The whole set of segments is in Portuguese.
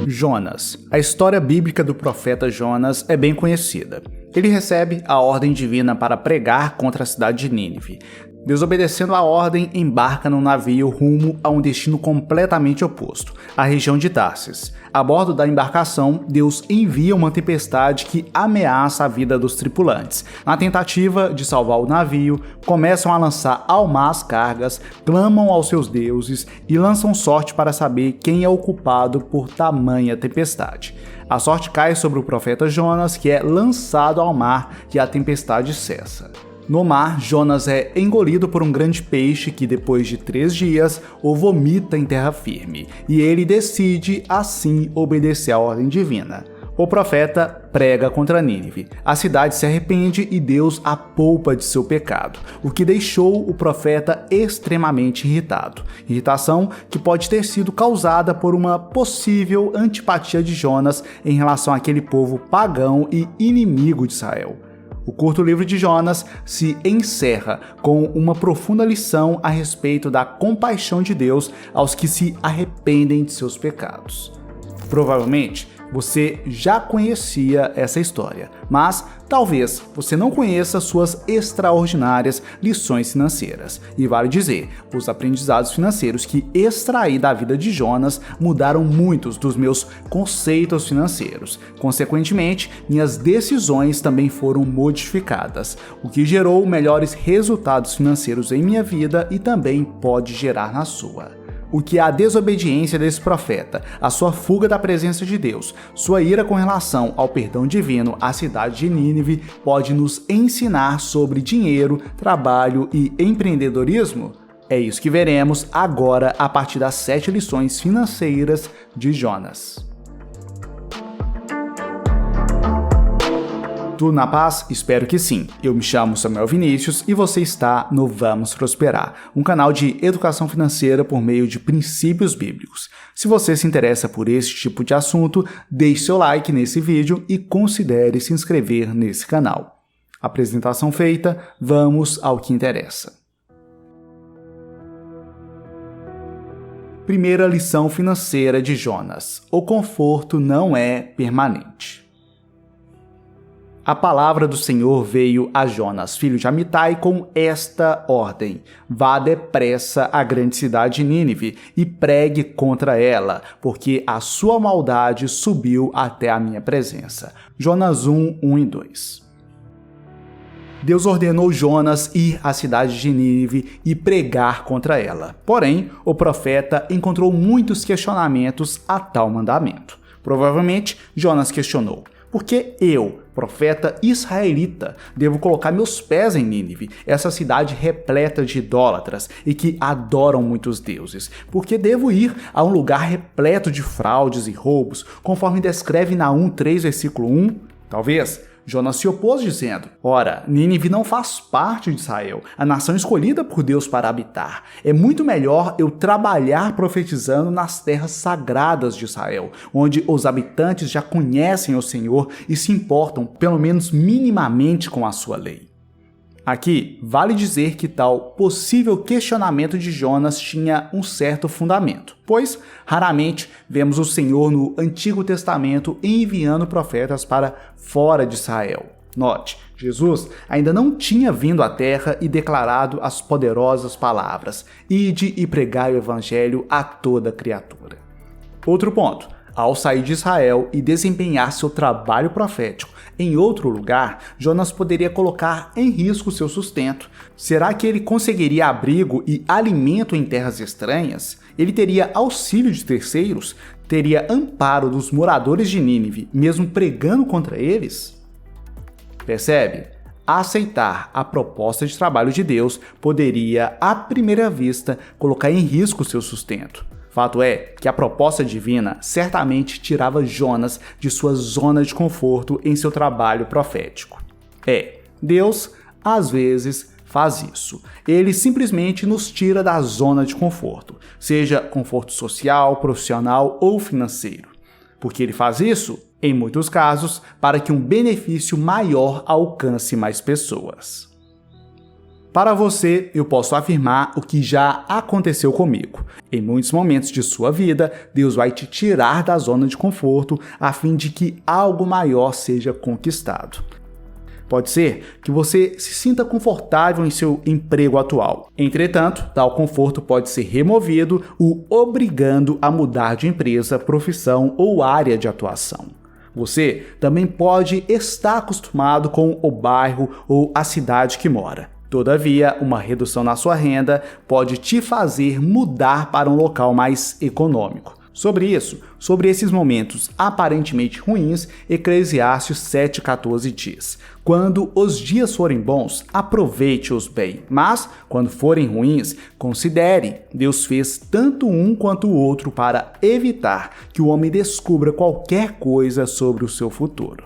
Jonas. A história bíblica do profeta Jonas é bem conhecida. Ele recebe a ordem divina para pregar contra a cidade de Nínive. Desobedecendo a ordem, embarca num navio rumo a um destino completamente oposto, a região de Tarsis. A bordo da embarcação, Deus envia uma tempestade que ameaça a vida dos tripulantes. Na tentativa de salvar o navio, começam a lançar ao mar as cargas, clamam aos seus deuses e lançam sorte para saber quem é o culpado por tamanha tempestade. A sorte cai sobre o profeta Jonas, que é lançado ao mar e a tempestade cessa. No mar, Jonas é engolido por um grande peixe que, depois de 3 dias, o vomita em terra firme, e ele decide, assim, obedecer à ordem divina. O profeta prega contra Nínive. A cidade se arrepende e Deus a poupa de seu pecado, o que deixou o profeta extremamente irritado. Irritação que pode ter sido causada por uma possível antipatia de Jonas em relação àquele povo pagão e inimigo de Israel. O curto livro de Jonas se encerra com uma profunda lição a respeito da compaixão de Deus aos que se arrependem de seus pecados. Provavelmente você já conhecia essa história, mas talvez você não conheça suas extraordinárias lições financeiras. E vale dizer, os aprendizados financeiros que extraí da vida de Jonas mudaram muitos dos meus conceitos financeiros. Consequentemente, minhas decisões também foram modificadas, o que gerou melhores resultados financeiros em minha vida e também pode gerar na sua. O que a desobediência desse profeta, a sua fuga da presença de Deus, sua ira com relação ao perdão divino à cidade de Nínive pode nos ensinar sobre dinheiro, trabalho e empreendedorismo? É isso que veremos agora a partir das 7 lições financeiras de Jonas. Tudo na paz? Espero que sim. Eu me chamo Samuel Vinícius e você está no Vamos Prosperar, um canal de educação financeira por meio de princípios bíblicos. Se você se interessa por esse tipo de assunto, deixe seu like nesse vídeo e considere se inscrever nesse canal. Apresentação feita, vamos ao que interessa. Primeira lição financeira de Jonas: o conforto não é permanente. A palavra do Senhor veio a Jonas, filho de Amitai, com esta ordem: vá depressa à grande cidade de Nínive e pregue contra ela, porque a sua maldade subiu até a minha presença. Jonas 1, 1 e 2. Deus ordenou Jonas ir à cidade de Nínive e pregar contra ela. Porém, o profeta encontrou muitos questionamentos a tal mandamento. Provavelmente, Jonas questionou: por que eu, profeta israelita, devo colocar meus pés em Nínive, essa cidade repleta de idólatras e que adoram muitos deuses? Por que devo ir a um lugar repleto de fraudes e roubos, conforme descreve Naum 3, versículo 1? Talvez Jonas se opôs dizendo: ora, Nínive não faz parte de Israel, a nação escolhida por Deus para habitar. É muito melhor eu trabalhar profetizando nas terras sagradas de Israel, onde os habitantes já conhecem o Senhor e se importam, pelo menos minimamente, com a sua lei. Aqui, vale dizer que tal possível questionamento de Jonas tinha um certo fundamento, pois raramente vemos o Senhor no Antigo Testamento enviando profetas para fora de Israel. Note, Jesus ainda não tinha vindo à terra e declarado as poderosas palavras: ide e pregai o evangelho a toda criatura. Outro ponto: ao sair de Israel e desempenhar seu trabalho profético em outro lugar, Jonas poderia colocar em risco seu sustento. Será que ele conseguiria abrigo e alimento em terras estranhas? Ele teria auxílio de terceiros? Teria amparo dos moradores de Nínive, mesmo pregando contra eles? Percebe? Aceitar a proposta de trabalho de Deus poderia, à primeira vista, colocar em risco seu sustento. Fato é que a proposta divina certamente tirava Jonas de sua zona de conforto em seu trabalho profético. Deus, às vezes, faz isso. Ele simplesmente nos tira da zona de conforto, seja conforto social, profissional ou financeiro. Porque ele faz isso, em muitos casos, para que um benefício maior alcance mais pessoas. Para você, eu posso afirmar o que já aconteceu comigo. Em muitos momentos de sua vida, Deus vai te tirar da zona de conforto a fim de que algo maior seja conquistado. Pode ser que você se sinta confortável em seu emprego atual. Entretanto, tal conforto pode ser removido, o obrigando a mudar de empresa, profissão ou área de atuação. Você também pode estar acostumado com o bairro ou a cidade que mora. Todavia, uma redução na sua renda pode te fazer mudar para um local mais econômico. Sobre esses momentos aparentemente ruins, Eclesiastes 7,14 diz: quando os dias forem bons, aproveite-os bem, mas, quando forem ruins, considere, Deus fez tanto um quanto o outro para evitar que o homem descubra qualquer coisa sobre o seu futuro.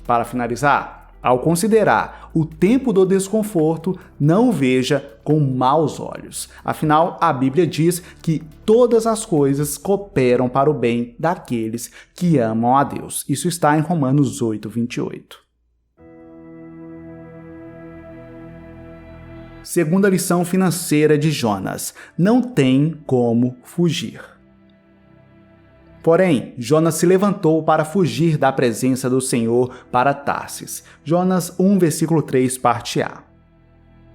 Para finalizar, ao considerar o tempo do desconforto, não o veja com maus olhos. Afinal, a Bíblia diz que todas as coisas cooperam para o bem daqueles que amam a Deus. Isso está em Romanos 8:28. Segunda lição financeira de Jonas: não tem como fugir. Porém, Jonas se levantou para fugir da presença do Senhor para Tarsis. Jonas 1, versículo 3, parte A.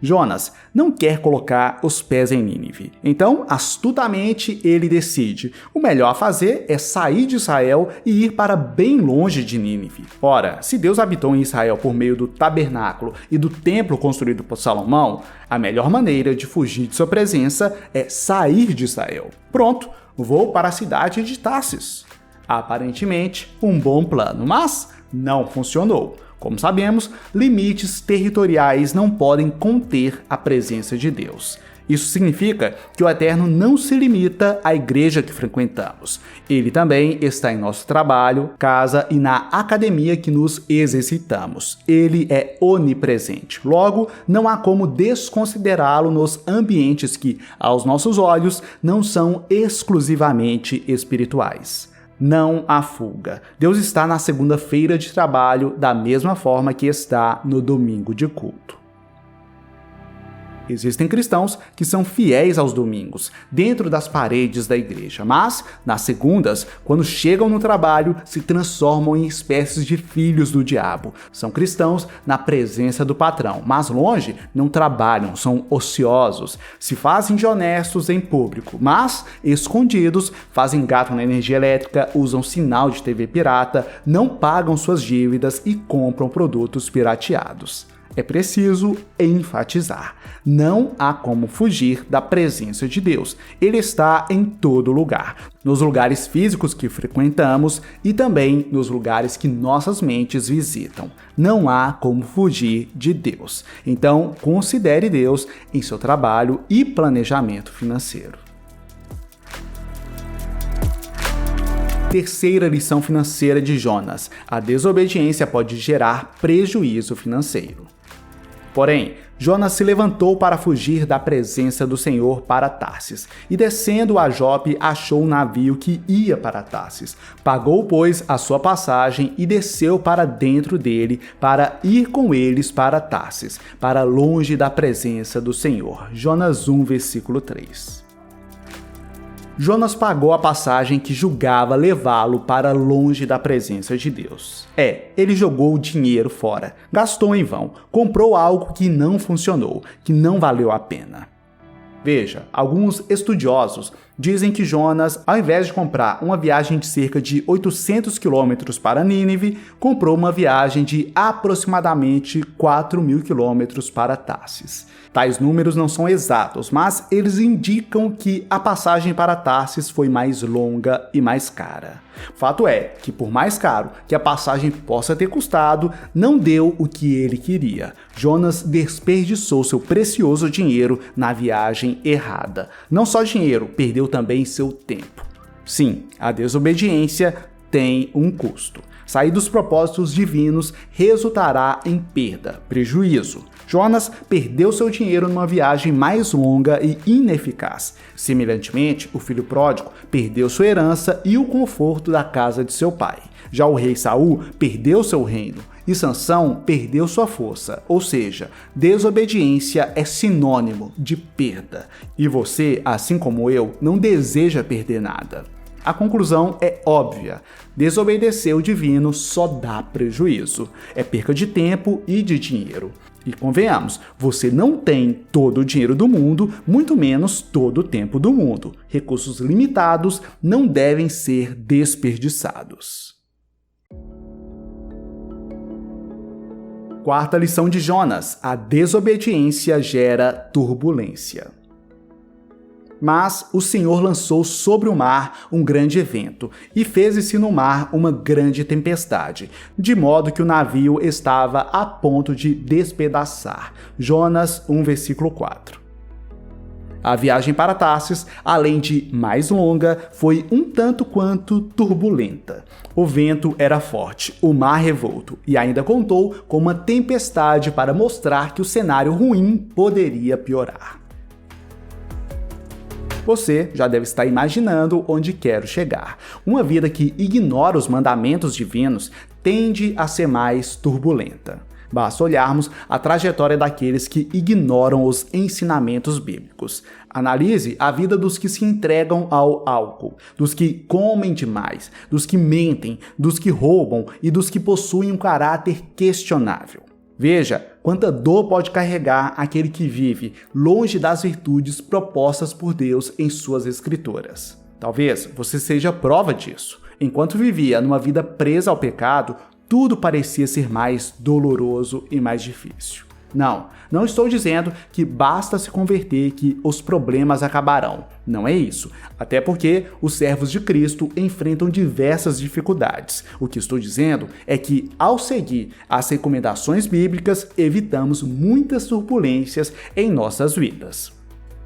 Jonas não quer colocar os pés em Nínive. Então, astutamente, ele decide: o melhor a fazer é sair de Israel e ir para bem longe de Nínive. Ora, se Deus habitou em Israel por meio do tabernáculo e do templo construído por Salomão, a melhor maneira de fugir de sua presença é sair de Israel. Pronto, vou para a cidade de Tarsis. Aparentemente, um bom plano, mas não funcionou. Como sabemos, limites territoriais não podem conter a presença de Deus. Isso significa que o Eterno não se limita à igreja que frequentamos. Ele também está em nosso trabalho, casa e na academia que nos exercitamos. Ele é onipresente. Logo, não há como desconsiderá-lo nos ambientes que, aos nossos olhos, não são exclusivamente espirituais. Não há fuga. Deus está na segunda-feira de trabalho da mesma forma que está no domingo de culto. Existem cristãos que são fiéis aos domingos, dentro das paredes da igreja, mas, nas segundas, quando chegam no trabalho, se transformam em espécies de filhos do diabo. São cristãos na presença do patrão, mas longe não trabalham, são ociosos. Se fazem de honestos em público, mas, escondidos, fazem gato na energia elétrica, usam sinal de TV pirata, não pagam suas dívidas e compram produtos pirateados. É preciso enfatizar: não há como fugir da presença de Deus. Ele está em todo lugar, nos lugares físicos que frequentamos e também nos lugares que nossas mentes visitam. Não há como fugir de Deus. Então, considere Deus em seu trabalho e planejamento financeiro. Terceira lição financeira de Jonas: a desobediência pode gerar prejuízo financeiro. Porém, Jonas se levantou para fugir da presença do Senhor para Tarsis, e descendo a Jope achou um navio que ia para Tarsis. Pagou, pois, a sua passagem e desceu para dentro dele para ir com eles para Tarsis, para longe da presença do Senhor. Jonas 1, versículo 3. Jonas pagou a passagem que julgava levá-lo para longe da presença de Deus. Ele jogou o dinheiro fora, gastou em vão, comprou algo que não funcionou, que não valeu a pena. Veja, alguns estudiosos dizem que Jonas, ao invés de comprar uma viagem de cerca de 800 quilômetros para Nínive, comprou uma viagem de aproximadamente 4.000 quilômetros para Tarsis. Tais números não são exatos, mas eles indicam que a passagem para Tarsis foi mais longa e mais cara. Fato é que, por mais caro que a passagem possa ter custado, não deu o que ele queria. Jonas desperdiçou seu precioso dinheiro na viagem errada. Não só dinheiro, perdeu também seu tempo. Sim, a desobediência tem um custo. Sair dos propósitos divinos resultará em perda, prejuízo. Jonas perdeu seu dinheiro numa viagem mais longa e ineficaz. Semelhantemente, o filho pródigo perdeu sua herança e o conforto da casa de seu pai. Já o rei Saul perdeu seu reino e Sansão perdeu sua força, ou seja, desobediência é sinônimo de perda. E você, assim como eu, não deseja perder nada. A conclusão é óbvia: desobedecer o divino só dá prejuízo, é perca de tempo e de dinheiro. E convenhamos, você não tem todo o dinheiro do mundo, muito menos todo o tempo do mundo. Recursos limitados não devem ser desperdiçados. Quarta lição de Jonas: a desobediência gera turbulência. Mas o Senhor lançou sobre o mar um grande vento, e fez-se no mar uma grande tempestade, de modo que o navio estava a ponto de despedaçar. Jonas 1, versículo 4. A viagem para Tarsis, além de mais longa, foi um tanto quanto turbulenta. O vento era forte, o mar revolto, e ainda contou com uma tempestade para mostrar que o cenário ruim poderia piorar. Você já deve estar imaginando onde quero chegar. Uma vida que ignora os mandamentos divinos tende a ser mais turbulenta. Basta olharmos a trajetória daqueles que ignoram os ensinamentos bíblicos. Analise a vida dos que se entregam ao álcool, dos que comem demais, dos que mentem, dos que roubam e dos que possuem um caráter questionável. Veja quanta dor pode carregar aquele que vive longe das virtudes propostas por Deus em suas escrituras. Talvez você seja prova disso. Enquanto vivia numa vida presa ao pecado, tudo parecia ser mais doloroso e mais difícil. Não estou dizendo que basta se converter que os problemas acabarão. Não é isso. Até porque os servos de Cristo enfrentam diversas dificuldades. O que estou dizendo é que, ao seguir as recomendações bíblicas, evitamos muitas turbulências em nossas vidas.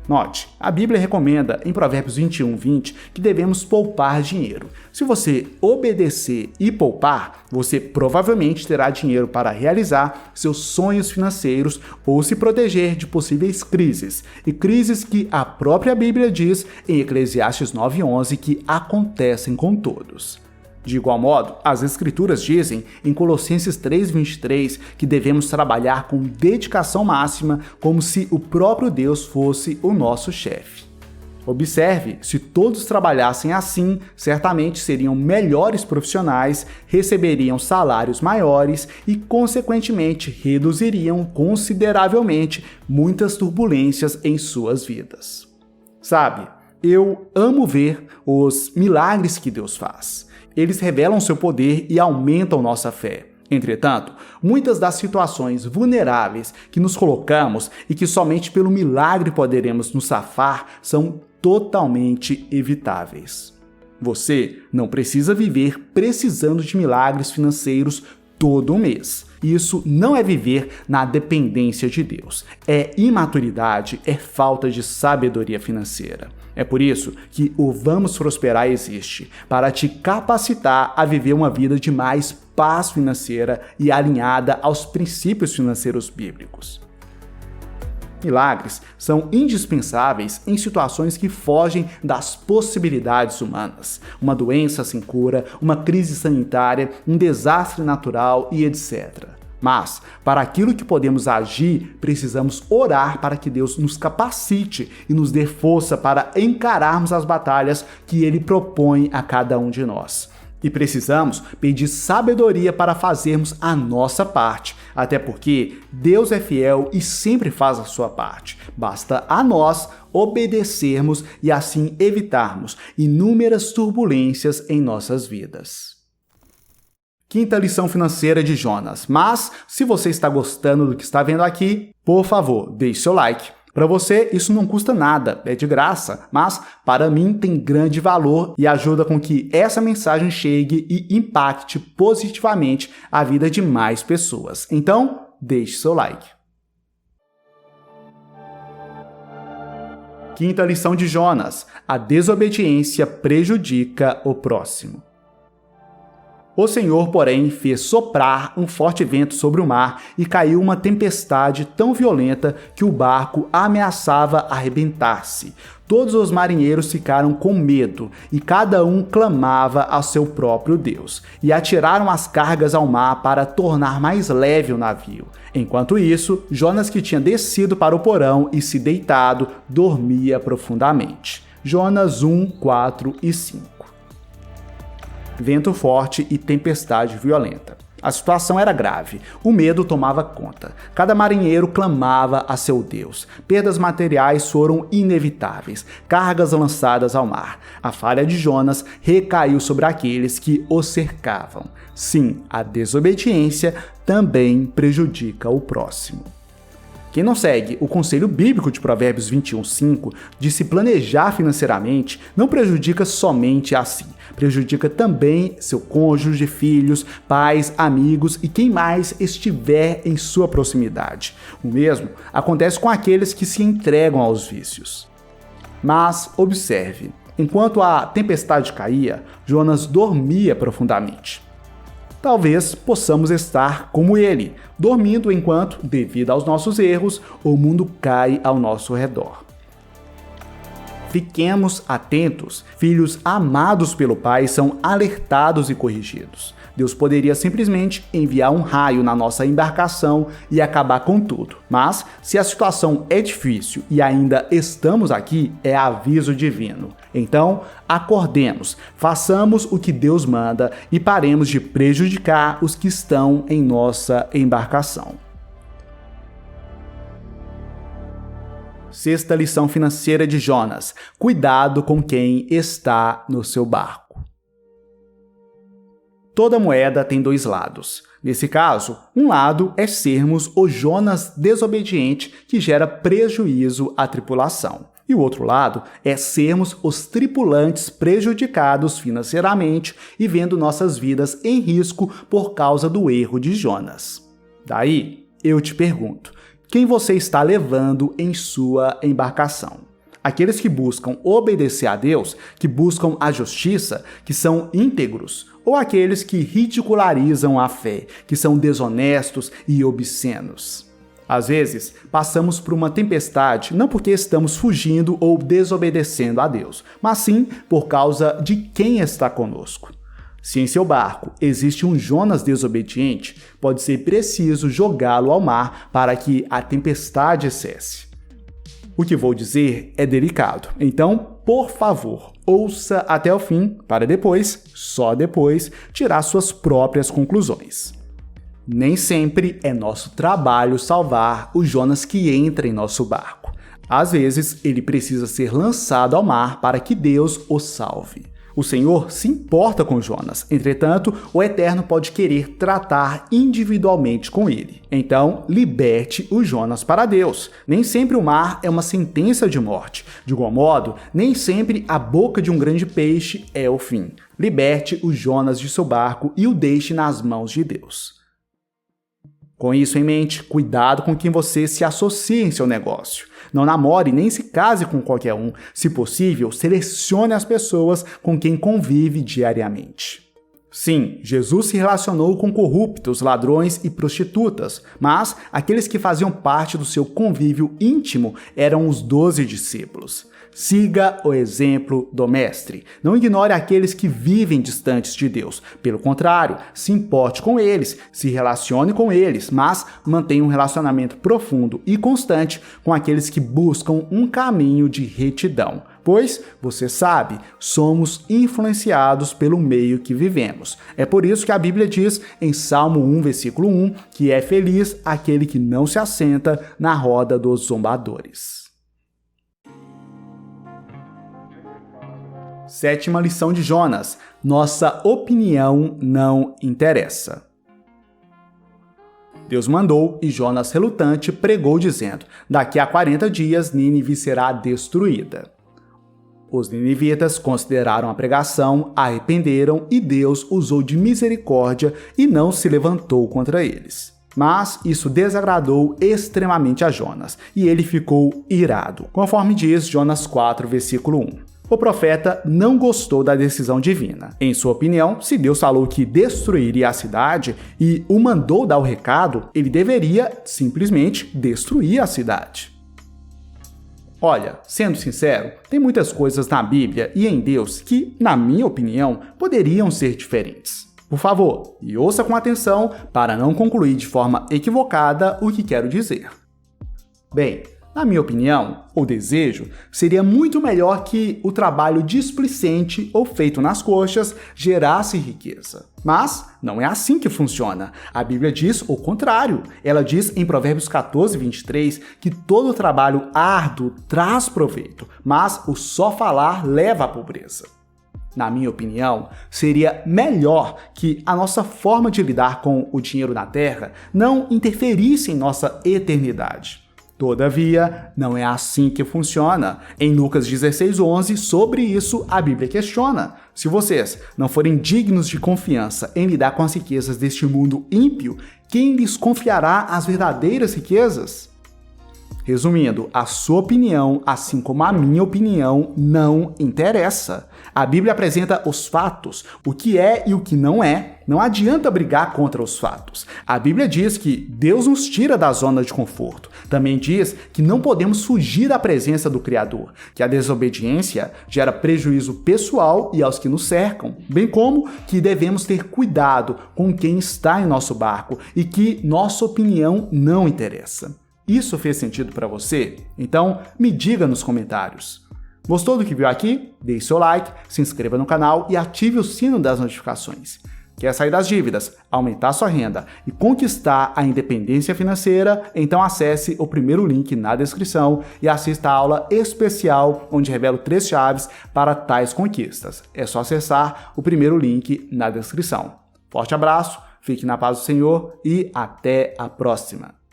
Note, a Bíblia recomenda em Provérbios 21:20 que devemos poupar dinheiro. Se você obedecer e poupar, você provavelmente terá dinheiro para realizar seus sonhos financeiros ou se proteger de possíveis crises, e crises que a própria Bíblia diz em Eclesiastes 9:11 que acontecem com todos. De igual modo, as Escrituras dizem em Colossenses 3:23 que devemos trabalhar com dedicação máxima, como se o próprio Deus fosse o nosso chefe. Observe, se todos trabalhassem assim, certamente seriam melhores profissionais, receberiam salários maiores e, consequentemente, reduziriam consideravelmente muitas turbulências em suas vidas. Sabe, eu amo ver os milagres que Deus faz. Eles revelam seu poder e aumentam nossa fé. Entretanto, muitas das situações vulneráveis que nos colocamos e que somente pelo milagre poderemos nos safar são totalmente evitáveis. Você não precisa viver precisando de milagres financeiros todo mês. Isso não é viver na dependência de Deus. É imaturidade, é falta de sabedoria financeira. É por isso que o Vamos Prosperar existe, para te capacitar a viver uma vida de mais paz financeira e alinhada aos princípios financeiros bíblicos. Milagres são indispensáveis em situações que fogem das possibilidades humanas. Uma doença sem cura, uma crise sanitária, um desastre natural e etc. Mas, para aquilo que podemos agir, precisamos orar para que Deus nos capacite e nos dê força para encararmos as batalhas que Ele propõe a cada um de nós. E precisamos pedir sabedoria para fazermos a nossa parte, até porque Deus é fiel e sempre faz a sua parte. Basta a nós obedecermos e assim evitarmos inúmeras turbulências em nossas vidas. Quinta lição financeira de Jonas. Mas, se você está gostando do que está vendo aqui, por favor, deixe seu like. Para você, isso não custa nada, é de graça, mas para mim tem grande valor e ajuda com que essa mensagem chegue e impacte positivamente a vida de mais pessoas. Então, deixe seu like. Quinta lição de Jonas. A desobediência prejudica o próximo. O Senhor, porém, fez soprar um forte vento sobre o mar e caiu uma tempestade tão violenta que o barco ameaçava arrebentar-se. Todos os marinheiros ficaram com medo e cada um clamava ao seu próprio Deus, e atiraram as cargas ao mar para tornar mais leve o navio. Enquanto isso, Jonas, que tinha descido para o porão e se deitado, dormia profundamente. Jonas 1, 4 e 5. Vento forte e tempestade violenta. A situação era grave, o medo tomava conta. Cada marinheiro clamava a seu Deus. Perdas materiais foram inevitáveis, cargas lançadas ao mar. A falha de Jonas recaiu sobre aqueles que o cercavam. Sim, a desobediência também prejudica o próximo. Quem não segue o conselho bíblico de Provérbios 21:5 de se planejar financeiramente não prejudica somente a si, prejudica também seu cônjuge, filhos, pais, amigos e quem mais estiver em sua proximidade. O mesmo acontece com aqueles que se entregam aos vícios. Mas observe, enquanto a tempestade caía, Jonas dormia profundamente. Talvez possamos estar como ele, dormindo enquanto, devido aos nossos erros, o mundo cai ao nosso redor. Fiquemos atentos. Filhos amados pelo Pai são alertados e corrigidos. Deus poderia simplesmente enviar um raio na nossa embarcação e acabar com tudo. Mas, se a situação é difícil e ainda estamos aqui, é aviso divino. Então, acordemos, façamos o que Deus manda e paremos de prejudicar os que estão em nossa embarcação. Sexta lição financeira de Jonas: cuidado com quem está no seu barco. Toda moeda tem dois lados. Nesse caso, um lado é sermos o Jonas desobediente que gera prejuízo à tripulação. E o outro lado é sermos os tripulantes prejudicados financeiramente e vendo nossas vidas em risco por causa do erro de Jonas. Daí, eu te pergunto, quem você está levando em sua embarcação? Aqueles que buscam obedecer a Deus, que buscam a justiça, que são íntegros, ou aqueles que ridicularizam a fé, que são desonestos e obscenos? Às vezes, passamos por uma tempestade não porque estamos fugindo ou desobedecendo a Deus, mas sim por causa de quem está conosco. Se em seu barco existe um Jonas desobediente, pode ser preciso jogá-lo ao mar para que a tempestade cesse. O que vou dizer é delicado, então, por favor, ouça até o fim para depois, só depois, tirar suas próprias conclusões. Nem sempre é nosso trabalho salvar o Jonas que entra em nosso barco. Às vezes, ele precisa ser lançado ao mar para que Deus o salve. O Senhor se importa com Jonas, entretanto, o Eterno pode querer tratar individualmente com ele. Então, liberte o Jonas para Deus. Nem sempre o mar é uma sentença de morte. De igual modo, nem sempre a boca de um grande peixe é o fim. Liberte o Jonas de seu barco e o deixe nas mãos de Deus. Com isso em mente, cuidado com quem você se associa em seu negócio. Não namore nem se case com qualquer um. Se possível, selecione as pessoas com quem convive diariamente. Sim, Jesus se relacionou com corruptos, ladrões e prostitutas, mas aqueles que faziam parte do seu convívio íntimo eram os 12 discípulos. Siga o exemplo do Mestre. Não ignore aqueles que vivem distantes de Deus. Pelo contrário, se importe com eles, se relacione com eles, mas mantenha um relacionamento profundo e constante com aqueles que buscam um caminho de retidão. Pois, você sabe, somos influenciados pelo meio que vivemos. É por isso que a Bíblia diz em Salmo 1, versículo 1, que é feliz aquele que não se assenta na roda dos zombadores. Sétima lição de Jonas: nossa opinião não interessa. Deus mandou e Jonas, relutante, pregou dizendo: daqui a 40 dias Nínive será destruída. Os ninivitas consideraram a pregação, arrependeram e Deus usou de misericórdia e não se levantou contra eles. Mas isso desagradou extremamente a Jonas e ele ficou irado, conforme diz Jonas 4, versículo 1. O profeta não gostou da decisão divina. Em sua opinião, se Deus falou que destruiria a cidade e o mandou dar o recado, ele deveria simplesmente destruir a cidade. Olha, sendo sincero, tem muitas coisas na Bíblia e em Deus que, na minha opinião, poderiam ser diferentes. Por favor, e ouça com atenção para não concluir de forma equivocada o que quero dizer. Bem, na minha opinião, ou desejo, seria muito melhor que o trabalho displicente ou feito nas coxas gerasse riqueza. Mas não é assim que funciona. A Bíblia diz o contrário. Ela diz em Provérbios 14, 23, que todo trabalho árduo traz proveito, mas o só falar leva à pobreza. Na minha opinião, seria melhor que a nossa forma de lidar com o dinheiro na terra não interferisse em nossa eternidade. Todavia, não é assim que funciona. Em Lucas 16:11, sobre isso, a Bíblia questiona: se vocês não forem dignos de confiança em lidar com as riquezas deste mundo ímpio, quem lhes confiará as verdadeiras riquezas? Resumindo, a sua opinião, assim como a minha opinião, não interessa. A Bíblia apresenta os fatos, o que é e o que não é. Não adianta brigar contra os fatos. A Bíblia diz que Deus nos tira da zona de conforto. Também diz que não podemos fugir da presença do Criador, que a desobediência gera prejuízo pessoal e aos que nos cercam, bem como que devemos ter cuidado com quem está em nosso barco e que nossa opinião não interessa. Isso fez sentido para você? Então, me diga nos comentários. Gostou do que viu aqui? Deixe seu like, se inscreva no canal e ative o sino das notificações. Quer sair das dívidas, aumentar sua renda e conquistar a independência financeira? Então acesse o primeiro link na descrição e assista a aula especial onde revelo 3 chaves para tais conquistas. É só acessar o primeiro link na descrição. Forte abraço, fique na paz do Senhor e até a próxima!